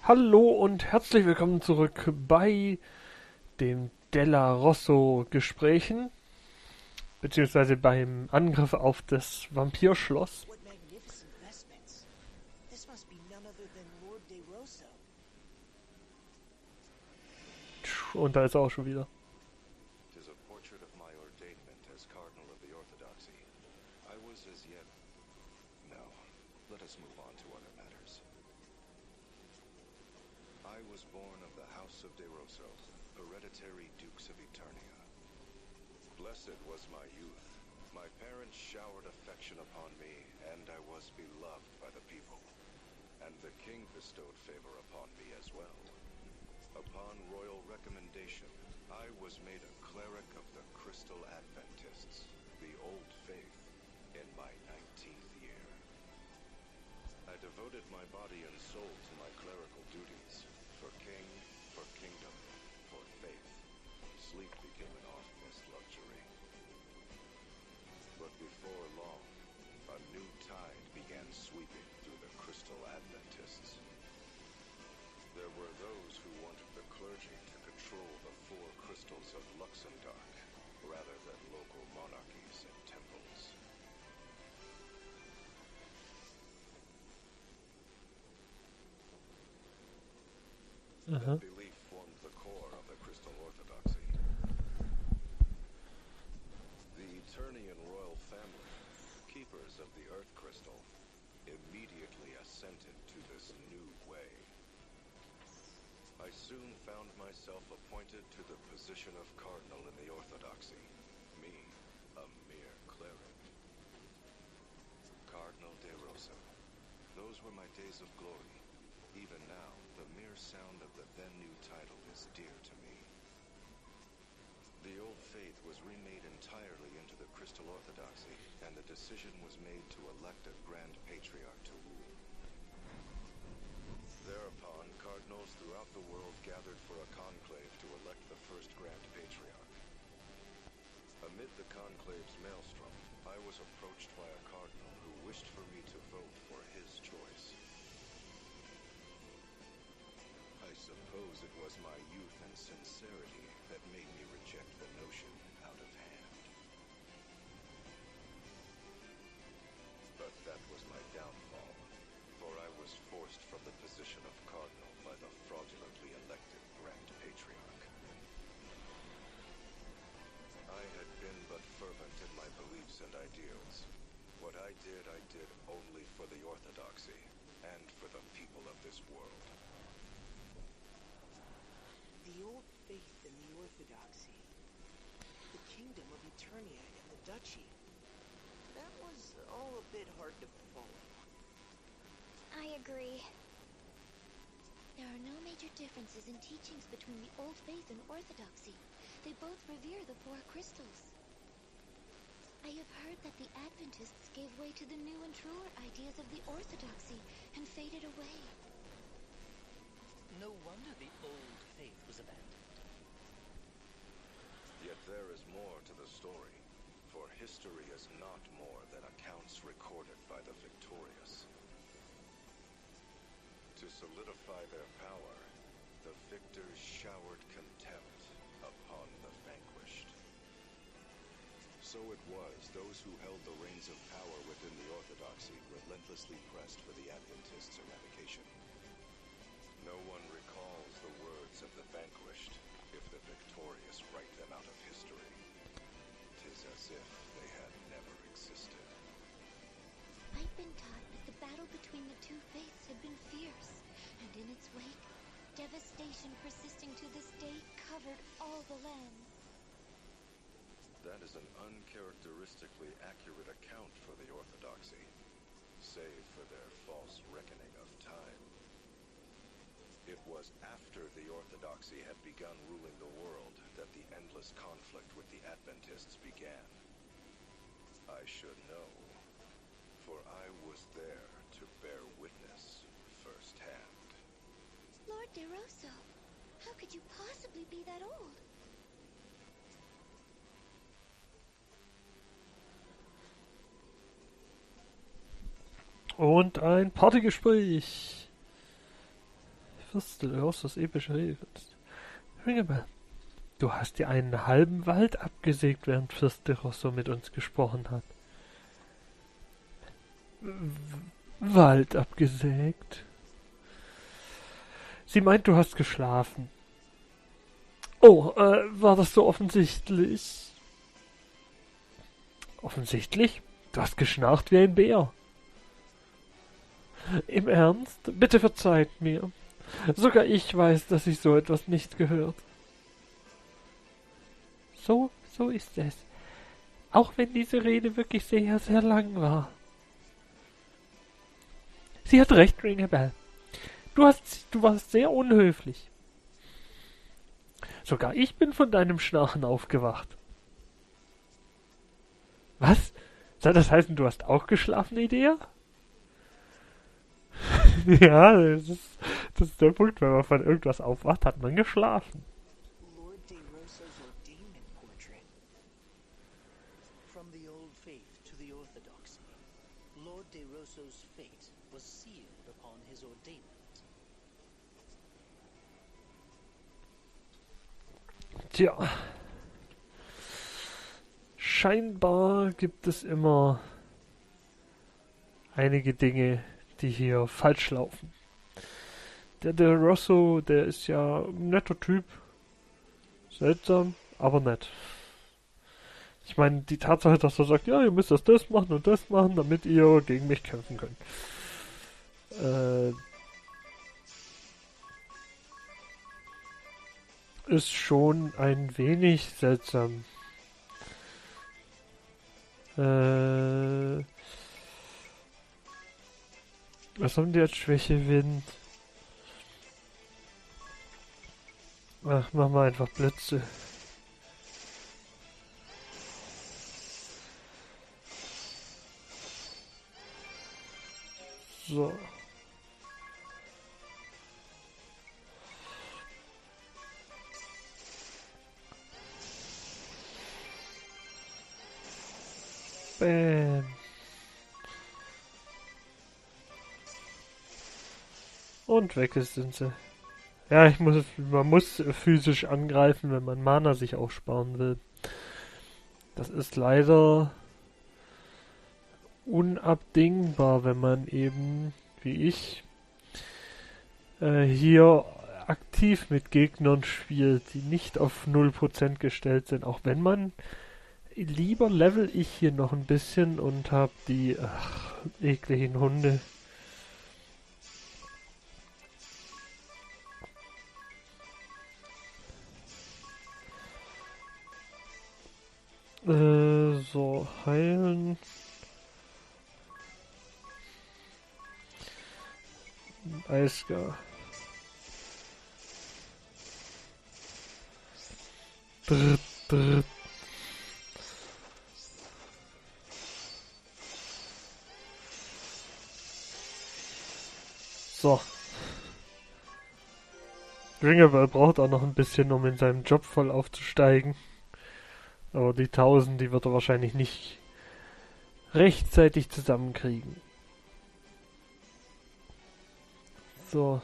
Hallo und herzlich willkommen zurück bei den Della Rosso Gesprächen, beziehungsweise beim Angriff auf das Vampirschloss. What magnificent vestments. This must be none other than Lord de Rosso. Und da ist er auch schon wieder. Tis a portrait of my ordainment as Cardinal of the Orthodoxy. I was as yet... No, let us move on to other matters. I was born of the House of de Rosso, hereditary Dukes of Eternia. Blessed was my youth. My parents showered affection upon me, and I was beloved by the people. And the king bestowed favor upon me as well. Upon royal recommendation, I was made a cleric of the Crystal Adventists, the Old Faith, in my 19th year. I devoted my body and soul to my clerical duties, for king, for kingdom, for faith. Sleep became an oft-missed luxury. But before long, a new tide began sweeping through the Crystal Adventists. There were those who wanted the clergy to control the four crystals of Luxembourg, rather than local monarchies and temples. That belief formed the core of the Crystal Orthodoxy. The Eternian royal family, keepers of the Earth Crystal, immediately assented to this new way. I soon found myself appointed to the position of Cardinal in the Orthodoxy. Me, a mere cleric. Cardinal de Rosso. Those were my days of glory. Even now, the mere sound of the then-new title is dear to me. The old faith was remade entirely into the Crystal Orthodoxy, and the decision was made to elect a Grand Patriarch to rule. Thereupon, cardinals throughout the world gathered for a conclave to elect the first Grand Patriarch. Amid the conclave's maelstrom, I was approached by a cardinal who wished for me to vote for his choice. I suppose it was my youth and sincerity that made me reject the notion out of hand. But that was my downfall, for I was forced from the position of cardinal by the fraudulently elected Grand Patriarch. I had been but fervent in my beliefs and ideals. What I did only for the Orthodoxy, and for the people of this world. The old faith and the orthodoxy. The kingdom of Eternia and the duchy. That was all a bit hard to follow. I agree. There are no major differences in teachings between the Old Faith and Orthodoxy. They both revere the four crystals. I have heard that the Adventists gave way to the new and truer ideas of the Orthodoxy and faded away. No wonder the Old Faith was abandoned. Yet there is more to the story, for history is not more than accounts recorded by the victorious. To solidify their power, the victors showered contempt upon the vanquished. So it was those who held the reins of power within the Orthodoxy relentlessly pressed for the Adventists' eradication. No one recalls the words of the vanquished if the victorious write them out of history. 'Tis as if they had never existed. I've been taught that the battle between the two faiths had been fierce, and in its wake, devastation persisting to this day covered all the lands. That is an uncharacteristically accurate account for the Orthodoxy, save for their false reckoning of time. It was after the Orthodoxy had begun ruling the world that the endless conflict with the Adventists began. I should know, for I was there to bear witness firsthand. Lord de Rosso, how could you possibly be that old? Und ein Partygespräch. Fürstel Rossos epische Redekunst. Ringabel, du hast dir einen halben Wald abgesägt, während Fürst de Rosso mit uns gesprochen hat. Wald abgesägt? Sie meint, du hast geschlafen. Oh, war das so offensichtlich? Offensichtlich? Du hast geschnarcht wie ein Bär. Im Ernst? Bitte verzeiht mir. Sogar ich weiß, dass sich so etwas nicht gehört. So ist es. Auch wenn diese Rede wirklich sehr, sehr lang war. Sie hat recht, Ringabel. Du warst sehr unhöflich. Sogar ich bin von deinem Schnarchen aufgewacht. Was? Soll das heißen, du hast auch geschlafen, Edea? Ja, das ist der Punkt, wenn man von irgendwas aufwacht, hat man geschlafen. Lord de Rosa's ordainment portrait. From the old faith to the orthodoxy, Lord de Rosa's fate was sealed upon his ordainment. Tja. Scheinbar gibt es immer einige Dinge, die hier falsch laufen. Der De Rosso, der ist ja ein netter Typ. Seltsam, aber nett. Ich meine, die Tatsache, dass er sagt, ja, ihr müsst das machen und das machen, damit ihr gegen mich kämpfen könnt. Ist schon ein wenig seltsam. Was haben die als Schwäche? Wind. Ach, mach mal einfach Blitze. So. Bam. Und weg sind sie. Ja, man muss physisch angreifen, wenn man Mana sich aufsparen will. Das ist leider unabdingbar, wenn man eben, wie ich, hier aktiv mit Gegnern spielt, die nicht auf 0% gestellt sind. Auch wenn man lieber level ich hier noch ein bisschen und hab die ekligen Hunde. So, heilen. Eisgar. Drrrt. So. Ringabel braucht auch noch ein bisschen, um in seinem Job voll aufzusteigen. Aber die 1000, die wird er wahrscheinlich nicht rechtzeitig zusammenkriegen. So.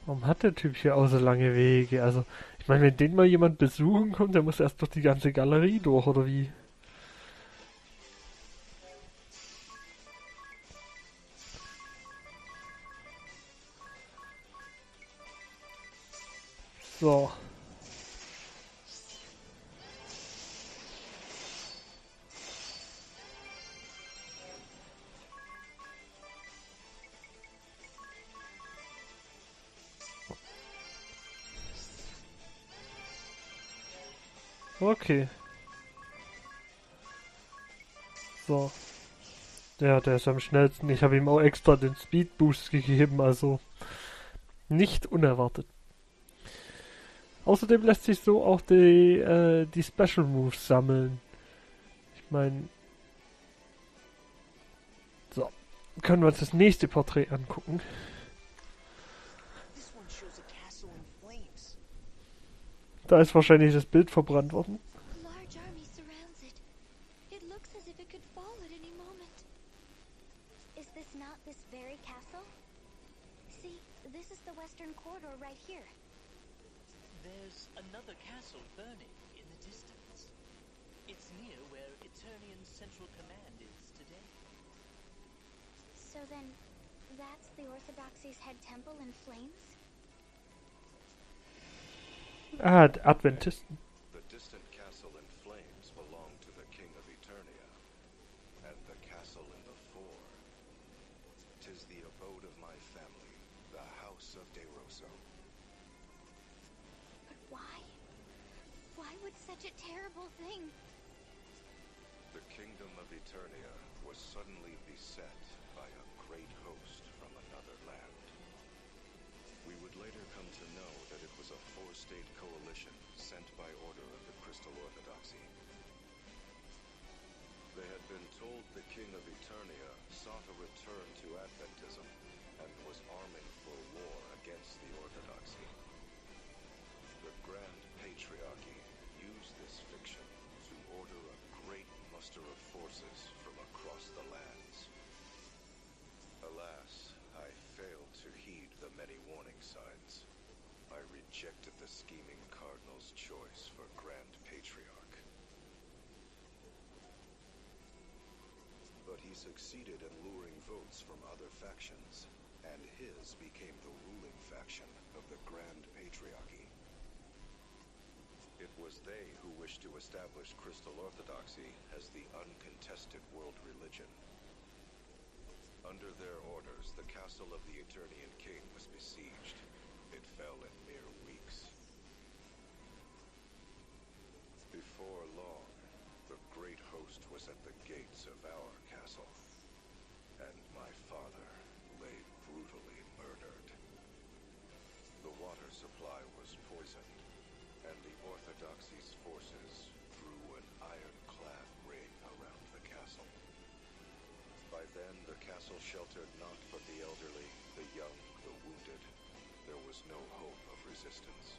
Warum hat der Typ hier auch so lange Wege? Also, ich meine, wenn den mal jemand besuchen kommt, der muss erst durch die ganze Galerie durch, oder wie? So. Okay. So. Ja, der ist am schnellsten. Ich habe ihm auch extra den Speed Boost gegeben, also nicht unerwartet. Außerdem lässt sich so auch die Special Moves sammeln. Ich meine... So. Können wir uns das nächste Porträt angucken. This one shows a castle in flames. Da ist wahrscheinlich das Bild verbrannt worden. A large army surrounds it. It looks as if it could fall at any moment. Is this not this very castle? See, the western corridor right here. There's another castle burning in the distance. It's near where Eternian's central command is today. So then, that's the Orthodoxy's head temple in flames? Ah, Adventisten. The distant castle in flames belonged to the King of Eternia, and the castle in the fore. 'Tis the abode of my family, the House of De Rosso. But why? Why would such a terrible thing? The kingdom of Eternia was suddenly beset by a great host from another land. We would later come to know that it was a four-state coalition sent by order of the Crystal Orthodoxy. They had been told the King of Eternia sought a return to Adventism and was arming for war against the Orthodoxy. The Grand Patriarchy used this fiction to order a great muster of forces from across the lands. Alas, I failed to heed the many warning signs. I rejected the scheming cardinal's choice for Grand Patriarch. But he succeeded in luring votes from other factions, and his became the ruling faction of the Grand Patriarchy. It was they who wished to establish Crystal Orthodoxy as the uncontested world religion. Under their orders, the castle of the Eternian King was besieged. It fell in mere weeks. Before long, the great host was at the gates of our castle, and my father lay brutally murdered. The water supply was poisoned, and the Orthodoxy's forces drew an ironclad ring around the castle. By then, the castle sheltered not but the elderly, the young, the wounded. There was no hope of resistance.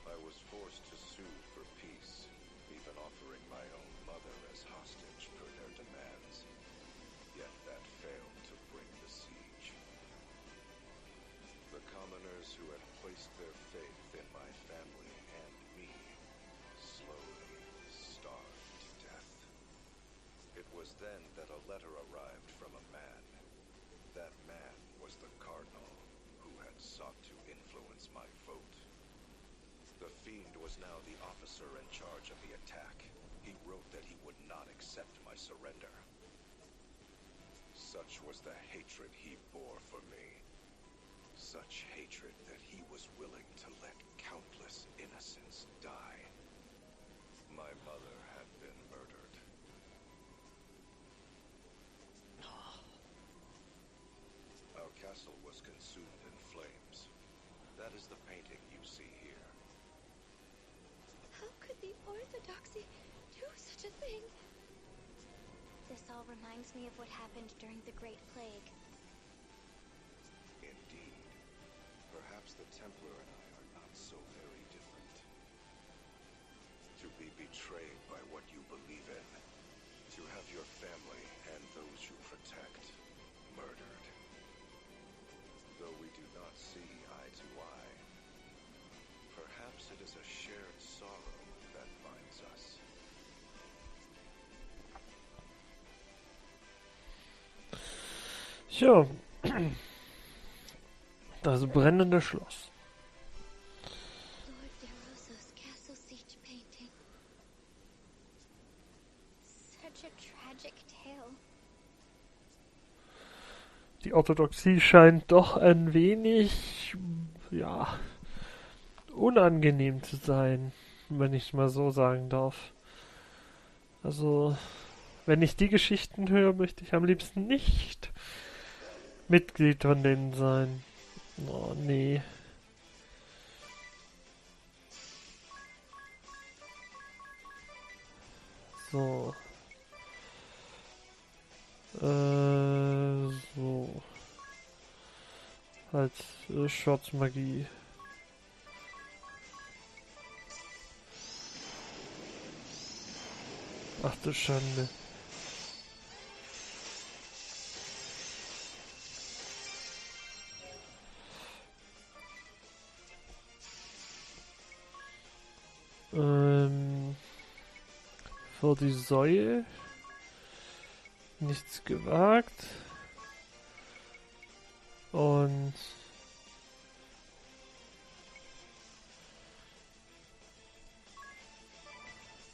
I was forced to sue for peace, even offering my own mother as hostage per their demands. Yet that failed to bring the siege. The commoners who had placed their faith in my family and me slowly starved to death. It was then that a letter arrived from a man. That man was the cardinal who had sought to influence my vote. The fiend was now the officer in charge of the attack. He wrote that he would not accept my surrender. Such was the hatred he bore for me. Such hatred that he was willing to let countless innocents die. My mother had been murdered. Our castle was consumed in flames. That is the painting you see here. How could the Orthodoxy do such a thing? This all reminds me of what happened during the Great Plague. Indeed. Perhaps the Templar and I are not so very different. To be betrayed by what you believe in. To have your family and those you protect murdered. Though we do not see eye to eye, perhaps it is a shared sorrow that binds us. Ja, das brennende Schloss. Lord De Rosso's castle siege painting. Such a tragic tale. Die Orthodoxie scheint doch ein wenig, ja, unangenehm zu sein, wenn ich es mal so sagen darf. Also, wenn ich die Geschichten höre, möchte ich am liebsten nicht Mitglied von denen sein. Oh, nee. So. So. Halt, Schwarzmagie. Ach du Schande. Vor die Säue. Nichts gewagt. Und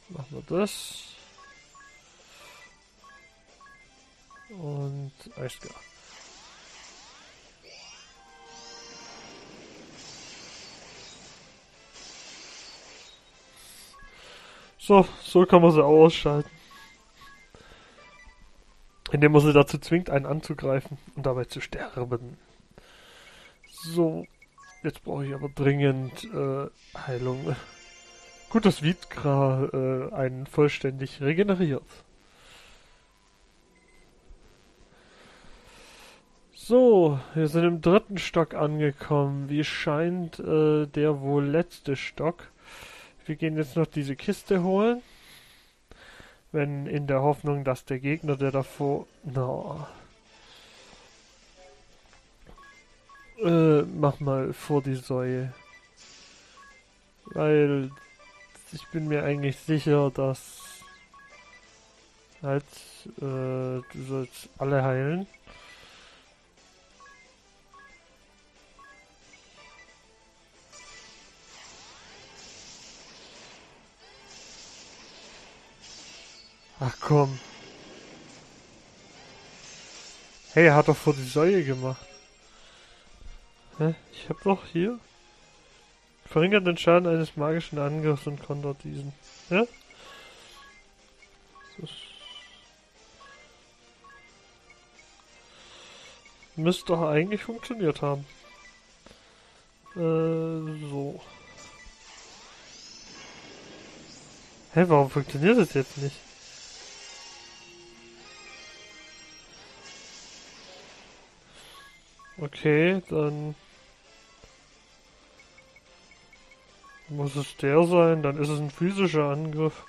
machen wir das. Und alles klar. So kann man sie auch ausschalten. Indem man sie dazu zwingt, einen anzugreifen und dabei zu sterben. So, jetzt brauche ich aber dringend Heilung. Gut, dass Vidra einen vollständig regeneriert. So, wir sind im 3. Stock angekommen. Wie scheint der wohl letzte Stock. Wir gehen jetzt noch diese Kiste holen. Wenn in der Hoffnung, dass der Gegner, der davor... No. Mach mal vor die Säue. Weil ich bin mir eigentlich sicher, dass halt du sollst alle heilen. Ach komm. Hey, er hat doch vor die Säue gemacht. Hä? Ich hab doch hier. Verringert den Schaden eines magischen Angriffs und kontert diesen. Ja? Das müsste doch eigentlich funktioniert haben. So. Hä, warum funktioniert das jetzt nicht? Okay, dann muss es der sein, dann ist es ein physischer Angriff.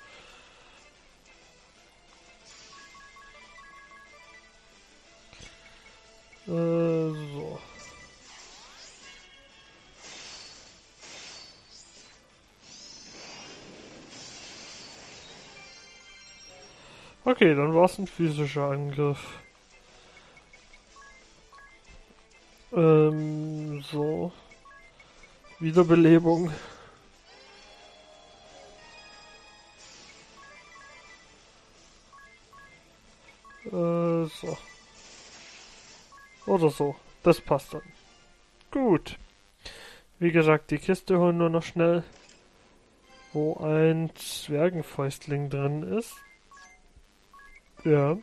So. Okay, dann war es ein physischer Angriff. So. Wiederbelebung. So. Oder so. Das passt dann. Gut. Wie gesagt, die Kiste holen wir noch schnell, wo ein Zwergenfäustling drin ist. Ja.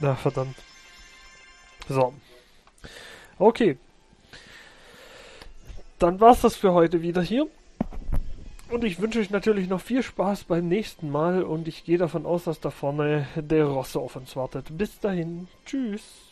Na, verdammt. So. Okay. Dann war's das für heute wieder hier. Und ich wünsche euch natürlich noch viel Spaß beim nächsten Mal. Und ich gehe davon aus, dass da vorne der Rosse auf uns wartet. Bis dahin. Tschüss.